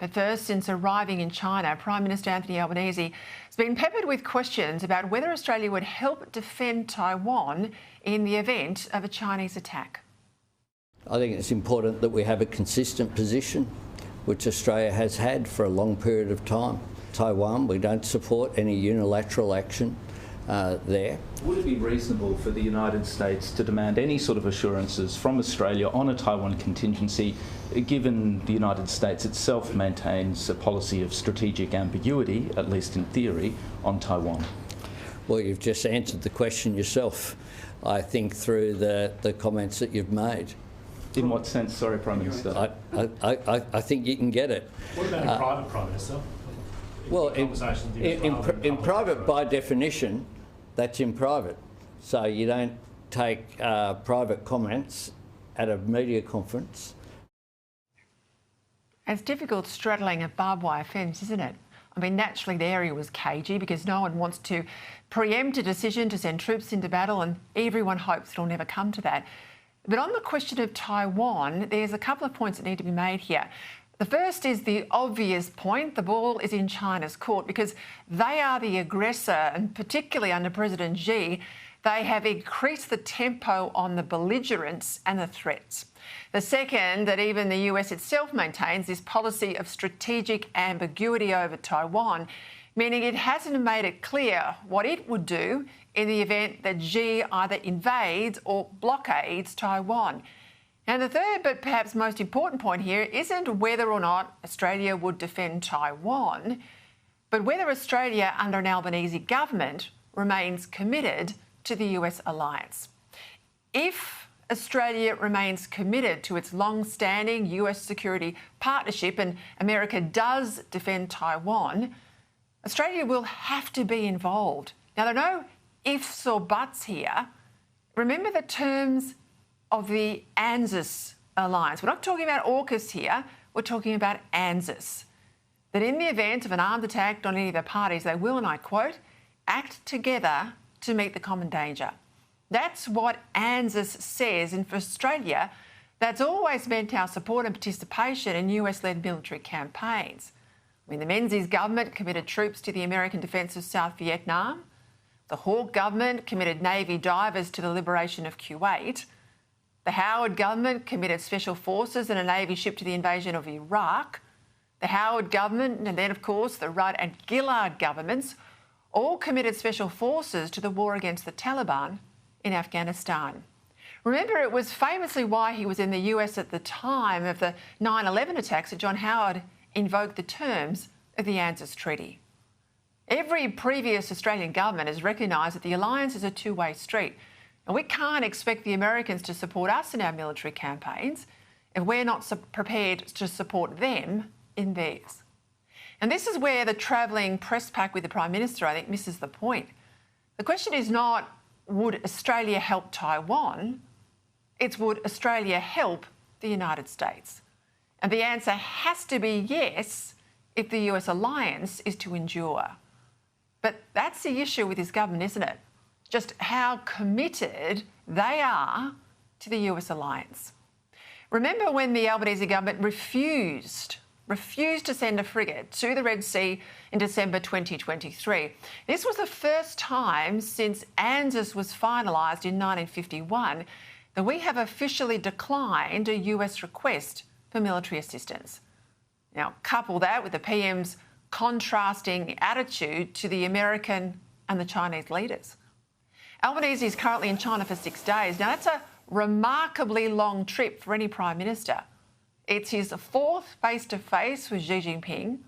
But first, since arriving in China, Prime Minister Anthony Albanese has been peppered with questions about whether Australia would help defend Taiwan in the event of a Chinese attack. I think it's important that we have a consistent position, which Australia has had for a long period of time. Taiwan, we don't support any unilateral action there. Would it be reasonable for the United States to demand any sort of assurances from Australia on a Taiwan contingency, given the United States itself maintains a policy of strategic ambiguity, at least in theory, on Taiwan? Well, you've just answered the question yourself, I think, through the comments that you've made. In what sense? Sorry, Prime Minister. I think you can get it. What about in private, Prime Minister? Well, in private, by definition, that's in private. So you don't take private comments at a media conference. It's difficult straddling a barbed wire fence, isn't it? I mean, naturally the area was cagey because no one wants to preempt a decision to send troops into battle, and everyone hopes it'll never come to that. But on the question of Taiwan, there's a couple of points that need to be made here. The first is the obvious point. The ball is in China's court because they are the aggressor, and particularly under President Xi, they have increased the tempo on the belligerence and the threats. The second, that even the US itself maintains this policy of strategic ambiguity over Taiwan, meaning it hasn't made it clear what it would do in the event that Xi either invades or blockades Taiwan. And the third, but perhaps most important point here, isn't whether or not Australia would defend Taiwan, but whether Australia, under an Albanese government, remains committed to the US alliance. If Australia remains committed to its long-standing US security partnership and America does defend Taiwan, Australia will have to be involved. Now, there are no ifs or buts here. Remember the terms of the ANZUS alliance. We're not talking about AUKUS here, we're talking about ANZUS. That in the event of an armed attack on any of the parties, they will, and I quote, act together to meet the common danger. That's what ANZUS says, and for Australia, that's always meant our support and participation in US-led military campaigns. I mean, the Menzies government committed troops to the American defence of South Vietnam. The Hawke government committed Navy divers to the liberation of Kuwait. The Howard government committed special forces and a Navy ship to the invasion of Iraq. The Howard government and then, of course, the Rudd and Gillard governments all committed special forces to the war against the Taliban in Afghanistan. Remember, it was famously why he was in the US at the time of the 9/11 attacks that John Howard invoked the terms of the ANZUS Treaty. Every previous Australian government has recognised that the alliance is a two-way street, and we can't expect the Americans to support us in our military campaigns if we're not prepared to support them in theirs. And this is where the travelling press pack with the Prime Minister, I think, misses the point. The question is not, would Australia help Taiwan? It's, would Australia help the United States? And the answer has to be yes if the US alliance is to endure. But that's the issue with this government, isn't it? Just how committed they are to the US alliance. Remember when the Albanese government refused to send a frigate to the Red Sea in December 2023. This was the first time since ANZUS was finalised in 1951 that we have officially declined a US request for military assistance. Now, couple that with the PM's contrasting attitude to the American and the Chinese leaders. Albanese is currently in China for 6 days. Now, that's a remarkably long trip for any Prime Minister. It's his fourth face-to-face with Xi Jinping,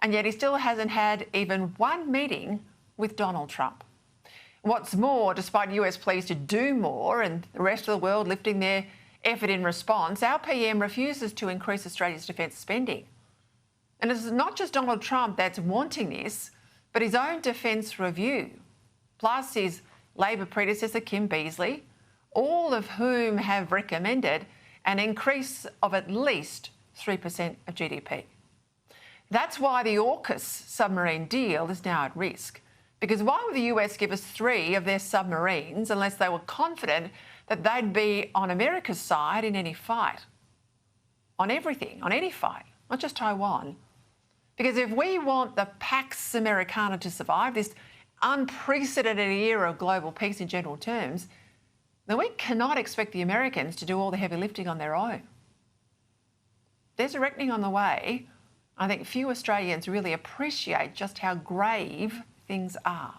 and yet he still hasn't had even one meeting with Donald Trump. What's more, despite US pleas to do more and the rest of the world lifting their effort in response, our PM refuses to increase Australia's defence spending. And it's not just Donald Trump that's wanting this, but his own defence review, plus his Labor predecessor Kim Beazley, all of whom have recommended an increase of at least 3% of GDP. That's why the AUKUS submarine deal is now at risk. Because why would the US give us 3 of their submarines unless they were confident that they'd be on America's side in any fight? On everything, on any fight, not just Taiwan. Because if we want the Pax Americana to survive, this unprecedented era of global peace in general terms, then we cannot expect the Americans to do all the heavy lifting on their own. There's a reckoning on the way. I think few Australians really appreciate just how grave things are.